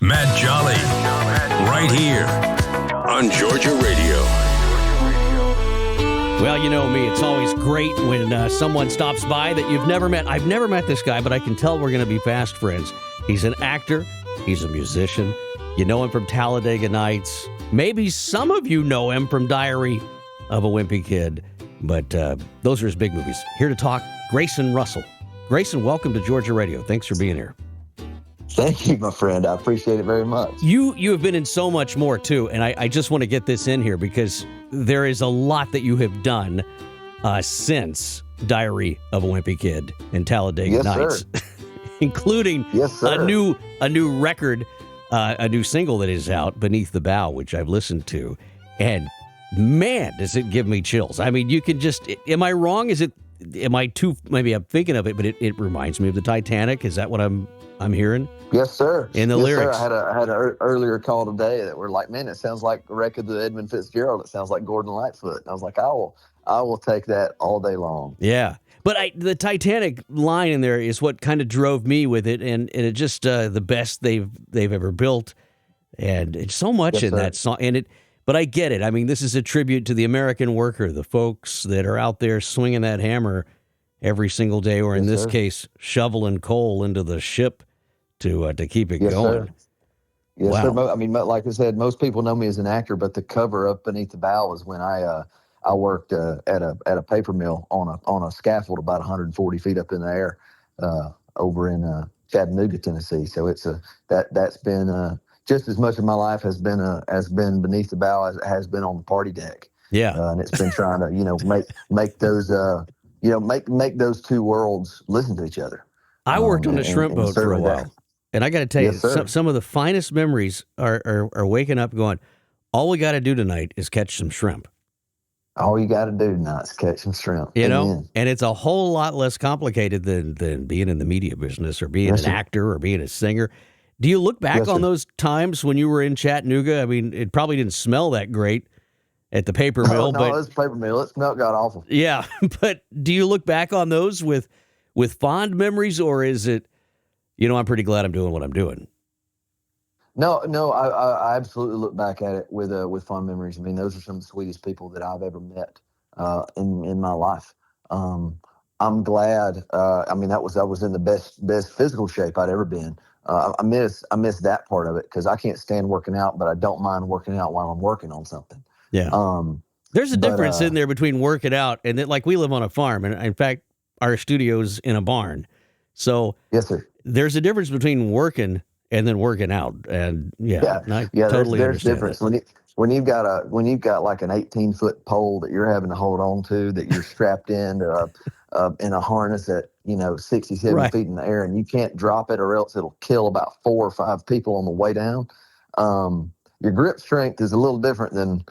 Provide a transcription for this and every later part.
Matt Jolly, right here on Georgia Radio. Well, you know me, it's always great when someone stops by that you've never met. I've never met this guy, but I can tell we're going to be fast friends. He's an actor. He's a musician. You know him from Talladega Nights. Maybe some of you know him from Diary of a Wimpy Kid. But those are his big movies. Here to talk, Grayson Russell. Grayson, welcome to Georgia Radio. Thanks for being here. Thank you, my friend. I appreciate it very much. You have been in so much more, too, and I just want to get this in here because there is a lot that you have done since Diary of a Wimpy Kid and Talladega Nights, including a new record, a new single that is out, Beneath the Bow, which I've listened to, and man, does it give me chills. I mean, you can just, am I wrong? Maybe I'm thinking of it, but it reminds me of the Titanic. Is that what I'm hearing? Yes, sir. In the lyrics. Sir. I had an earlier call today that were like, man, it sounds like a record of Edmund Fitzgerald. It sounds like Gordon Lightfoot. And I was like, I will take that all day long. Yeah. But the Titanic line in there is what kind of drove me with it, and it just the best they've ever built, and it's so much in that song. But I get it. I mean, this is a tribute to the American worker, the folks that are out there swinging that hammer every single day, or in this case, shoveling coal into the ship to keep it going. Sir. Yes, sir. I mean, like I said, most people know me as an actor, but the cover of Beneath the Bow was when I worked at a paper mill on a scaffold about 140 feet up in the air over in Chattanooga, Tennessee. So that's been just as much of my life has been beneath the bow as it has been on the party deck. Yeah, and it's been trying to make those make those two worlds listen to each other. I worked on a shrimp boat for a while. And I got to tell you, some of the finest memories are waking up going, all we got to do tonight is catch some shrimp. All you got to do tonight is catch some shrimp. You know, and it's a whole lot less complicated than being in the media business or being an actor or being a singer. Do you look back on those times when you were in Chattanooga? I mean, it probably didn't smell that great at the paper mill. No, it was a paper mill. It smelled god awful. Yeah, but do you look back on those with fond memories, or is it, I'm pretty glad I'm doing what I'm doing? No, I absolutely look back at it with fond memories. I mean, those are some of the sweetest people that I've ever met in my life. I'm glad. I was in the best physical shape I'd ever been. I miss that part of it because I can't stand working out, but I don't mind working out while I'm working on something. Yeah. There's a difference in there between working out and that, like, we live on a farm, and in fact, our studio's in a barn. So yes, sir. There's a difference between working and then working out, and totally there's understand difference that. when you've got like an 18-foot pole that you're having to hold on to, that you're strapped in in a harness at 67 feet in the air, and you can't drop it or else it'll kill about 4 or 5 people on the way down. Your grip strength is a little different than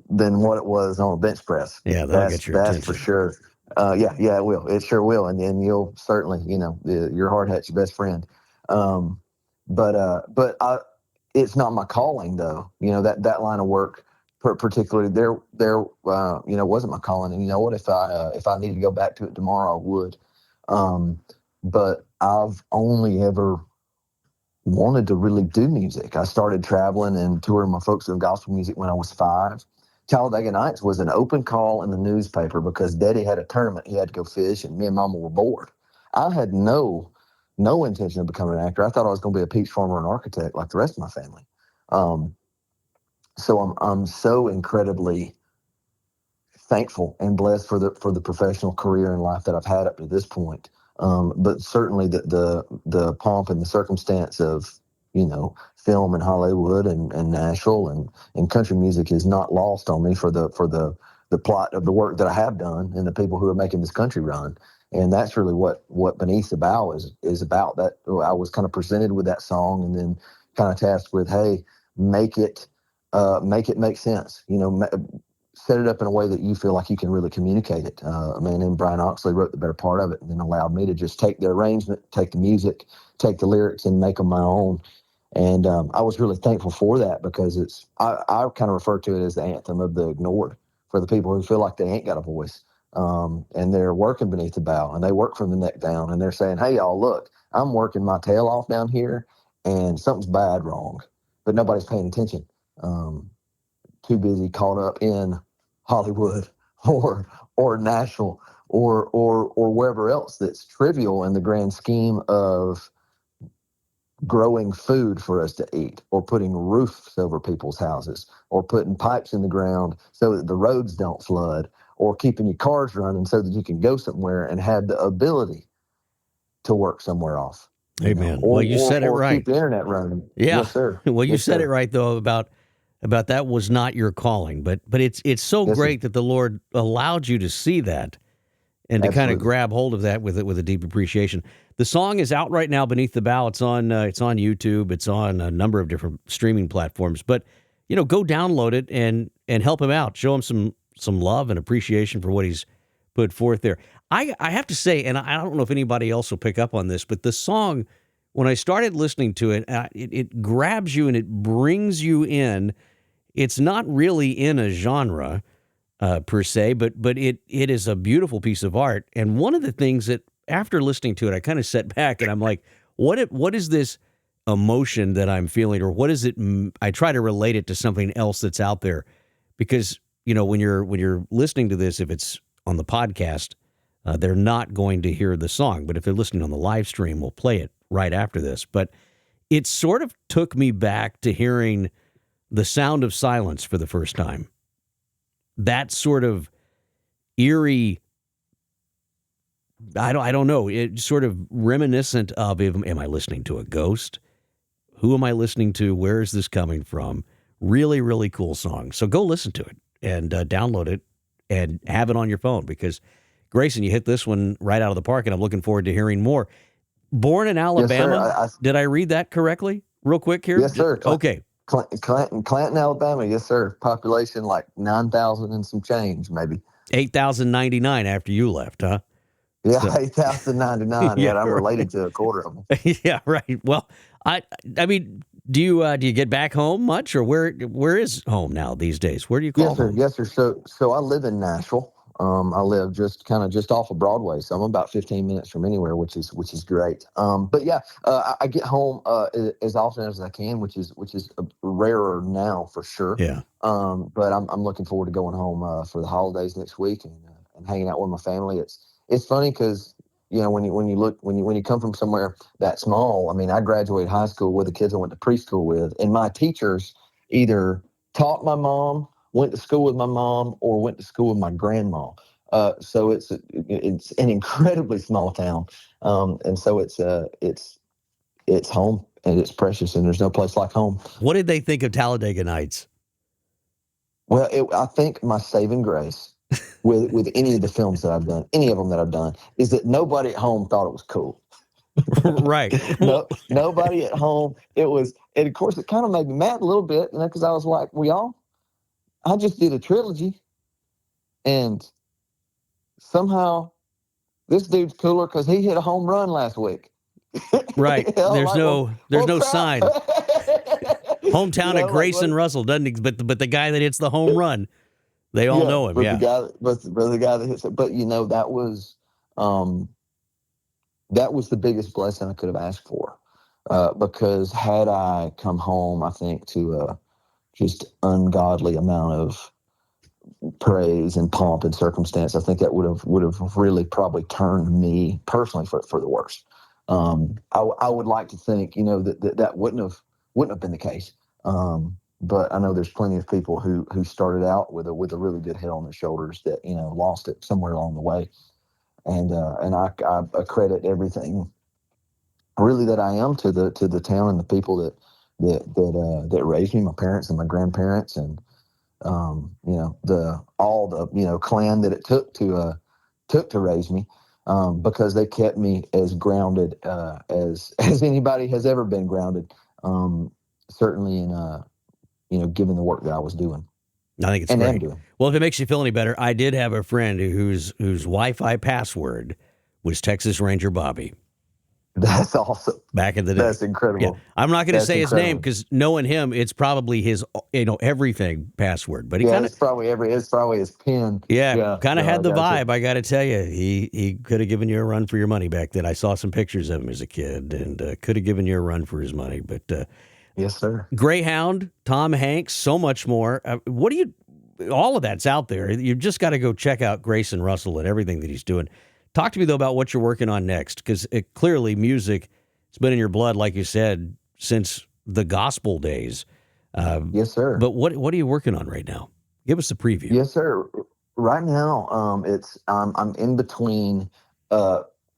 what it was on a bench press. Yeah, that'll get your attention. That's for sure. Yeah, it will. It sure will. And then you'll certainly, your hard hat's your best friend. But it's not my calling though. That line of work, particularly there wasn't my calling. And you know what? If I needed to go back to it tomorrow, I would. But I've only ever wanted to really do music. I started traveling and touring my folks doing gospel music when I was 5. Talladega Nights was an open call in the newspaper because Daddy had a tournament. He had to go fish, and me and Mama were bored. I had no intention of becoming an actor. I thought I was going to be a peach farmer and architect like the rest of my family. So I'm so incredibly thankful and blessed for the professional career and life that I've had up to this point. But certainly the pomp and the circumstance of film in Hollywood and Nashville and country music is not lost on me for the plot of the work that I have done and the people who are making this country run. And that's really what Beneath the Bow is about. That I was kind of presented with that song and then kind of tasked with, hey, make it make sense. Set it up in a way that you feel like you can really communicate it. A man named Brian Oxley wrote the better part of it and then allowed me to just take the arrangement, take the music, take the lyrics and make them my own. And I was really thankful for that because I kind of refer to it as the anthem of the ignored, for the people who feel like they ain't got a voice. and they're working beneath the bow, and they work from the neck down, and they're saying, "Hey, y'all, look, I'm working my tail off down here, and something's bad wrong," but nobody's paying attention. Too busy caught up in Hollywood or Nashville or wherever else that's trivial in the grand scheme of growing food for us to eat, or putting roofs over people's houses, or putting pipes in the ground so that the roads don't flood, or keeping your cars running so that you can go somewhere and have the ability to work somewhere off. Amen. Well, you said it right. Keep the internet running. Yeah. Yes, sir. Well, you Yes, said sir. it right though about that was not your calling, but it's so Yes, great sir. that the Lord allowed you to see that and to kind of Absolutely. grab hold of that with a deep appreciation. The song is out right now, Beneath the Bow. It's on YouTube. It's on a number of different streaming platforms. But go download it and help him out. Show him some love and appreciation for what he's put forth there. I have to say, and I don't know if anybody else will pick up on this, but the song, when I started listening to it, it grabs you and it brings you in. It's not really in a genre per se, but it is a beautiful piece of art. And one of the things that after listening to it, I kind of sat back and I'm like, what is this emotion that I'm feeling, or what is it? I try to relate it to something else that's out there, because when you're listening to this, if it's on the podcast, they're not going to hear the song, but if they're listening on the live stream, we'll play it right after this. But it sort of took me back to hearing The Sound of Silence for the first time. That sort of eerie, I don't know, it's sort of reminiscent of, am I listening to a ghost? Who am I listening to? Where is this coming from? Really, really cool song. So go listen to it and download it and have it on your phone, because Grayson, you hit this one right out of the park, and I'm looking forward to hearing more. Born in Alabama. Yes, sir. Did I read that correctly? Real quick here? Yes, sir. Okay. Clanton, Alabama. Yes, sir. Population like 9,000 and some change, maybe. 8,099 after you left, huh? Yeah, So, 8,099. yeah, Yeah, I'm right. related to a quarter of them. Yeah, right. Well, I mean, do you get back home much, or where is home now these days? Where do you call Yes, sir. home? Yes, sir. So I live in Nashville. I live just off of Broadway, so I'm about 15 minutes from anywhere, which is great. But yeah, I get home as often as I can, which is rarer now for sure. Yeah. But I'm looking forward to going home for the holidays next week and hanging out with my family. It's funny because when you come from somewhere that small. I mean, I graduated high school with the kids I went to preschool with, and my teachers either taught my mom, went to school with my mom, or went to school with my grandma. So it's an incredibly small town, and so it's home, and it's precious, and there's no place like home. What did they think of Talladega Nights? Well, I think my saving grace with any of the films that I've done, any of them that I've done, is that nobody at home thought it was cool. Right. No, nobody at home. It was, and of course, it kind of made me mad a little bit, because I was like, I just did a trilogy, and somehow this dude's cooler because he hit a home run last week. Right. There's like, no crap. sign. Hometown of Grayson Russell doesn't, but the guy that hits the home run, they all know him. But Yeah. the guy that hits it. But that was the biggest blessing I could have asked for, because had I come home, I think, to a just ungodly amount of praise and pomp and circumstance, I think that would have really probably turned me personally for the worse. I would like to think, that wouldn't have been the case. But I know there's plenty of people who started out with a really good head on their shoulders that lost it somewhere along the way, and I accredit everything really that I am to the town and the people that raised me, my parents and my grandparents, and all the clan that it took to raise me, because they kept me as grounded as anybody has ever been grounded. Certainly in given the work that I was doing. I think it's and great. am doing. Well, if it makes you feel any better, I did have a friend whose Wi-Fi password was Texas Ranger Bobby. That's awesome. Back in the day. That's incredible. Yeah. I'm not going to say his name incredible. because knowing him, it's probably his, everything password. But he kind of, it's probably his pin. kind of had the gotcha. vibe. I got to tell you, he could have given you a run for your money back then. I saw some pictures of him as a kid, and could have given you a run for his money. But yes, sir. Greyhound, Tom Hanks, so much more. All of that's out there. You've just got to go check out Grayson Russell and everything that he's doing. Talk to me, though, about what you're working on next, because clearly music has been in your blood, like you said, since the gospel days. Yes, sir. But what are you working on right now? Give us a preview. Yes, sir. Right now, I'm in between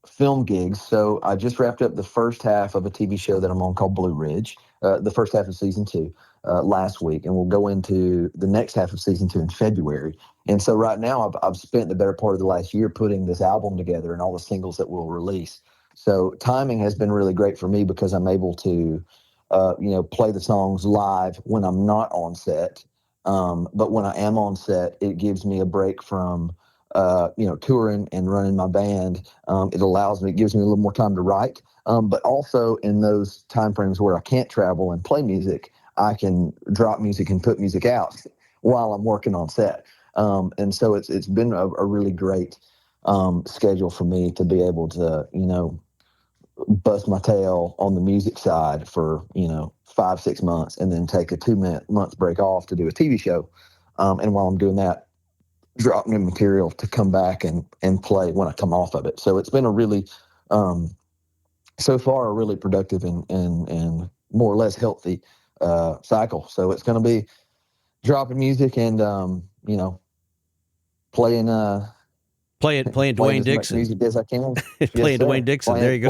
film gigs. So I just wrapped up the first half of a TV show that I'm on called Blue Ridge, the first half of season 2 last week, and we'll go into the next half of season 2 in February. And so right now, I've spent the better part of the last year putting this album together and all the singles that we'll release. So timing has been really great for me because I'm able to, play the songs live when I'm not on set. But when I am on set, it gives me a break from, touring and running my band. It gives me a little more time to write. But also in those time frames where I can't travel and play music, I can drop music and put music out while I'm working on set. And so it's been a really great schedule for me to be able to, bust my tail on the music side for 5-6 months and then take a 2-month break off to do a TV show, and while I'm doing that, drop new material to come back and play when I come off of it. So it's been a really so far a really productive and more or less healthy cycle. So it's going to be dropping music and playing Dwayne as Dixon. much music as I can. Playing Dwayne Dixon. There you go.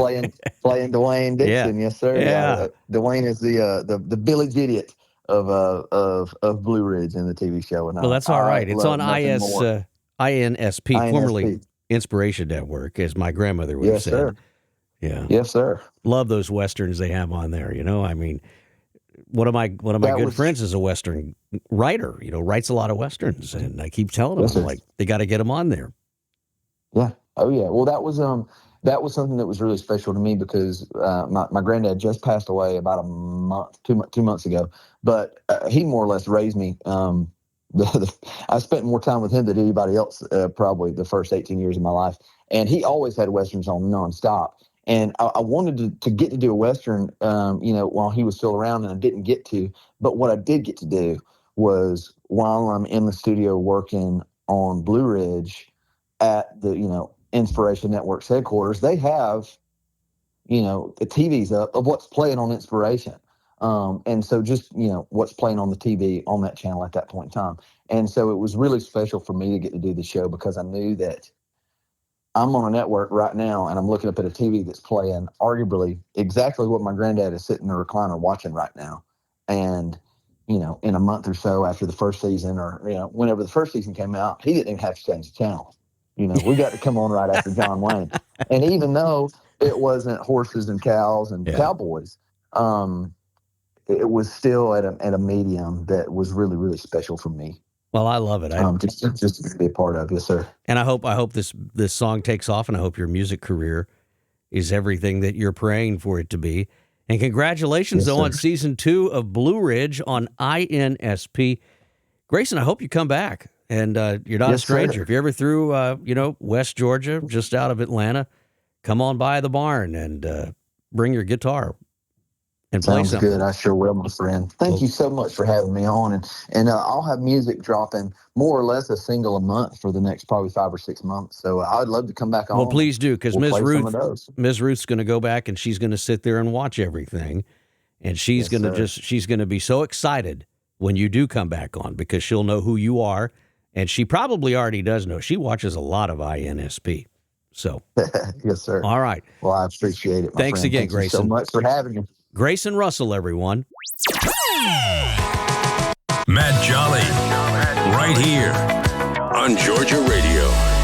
Playing Dwayne Dixon. Yes, sir. Yeah. Dwayne is the village idiot of Blue Ridge in the TV show. And well, that's all right. It's on INSP, formerly INSP. Inspiration Network, as my grandmother would have said. Sir. Yeah. Yes, sir. Love those Westerns they have on there. I mean, one of my good friends is a Western writer, writes a lot of Westerns. And I keep telling him, like, they got to get them on there. Yeah. Oh, yeah. Well, that was something that was really special to me because my granddad just passed away about 2 months ago. But he more or less raised me. I spent more time with him than anybody else, probably the first 18 years of my life. And he always had Westerns on nonstop. And I wanted to get to do a Western, while he was still around, and I didn't get to. But what I did get to do was while I'm in the studio working on Blue Ridge at the, Inspiration Network's headquarters, they have, the TVs up of what's playing on Inspiration. And so just, what's playing on the TV on that channel at that point in time. And so it was really special for me to get to do the show because I knew that I'm on a network right now and I'm looking up at a TV that's playing arguably exactly what my granddad is sitting in a recliner watching right now. And, in a month or so after the first season or, whenever the first season came out, he didn't even have to change the channel. We got to come on right after John Wayne. And even though it wasn't horses and cows and cowboys, it was still at a medium that was really, really special for me. Well, I love it. Just to be a part of. Yes, sir. And I hope this song takes off, and I hope your music career is everything that you're praying for it to be. And congratulations, on season 2 of Blue Ridge on INSP. Grayson, I hope you come back. And you're not a stranger. Sir. If you're ever through, West Georgia, just out of Atlanta, come on by the barn and bring your guitar and play Sounds something. good. I sure will, my friend. Thank you so much for having me on. And I'll have music dropping more or less a single a month for the next probably 5 or 6 months. So I'd love to come back on. Well, please do, because Ms. Ruth's going to go back and she's going to sit there and watch everything. And she's going to be so excited when you do come back on because she'll know who you are. And she probably already does know. She watches a lot of INSP. So, yes, sir. All right. Well, I appreciate it. Thanks again, Thank Grayson. You so much for having me. Grayson Russell, everyone. Matt Jolly, right here on Georgia Radio.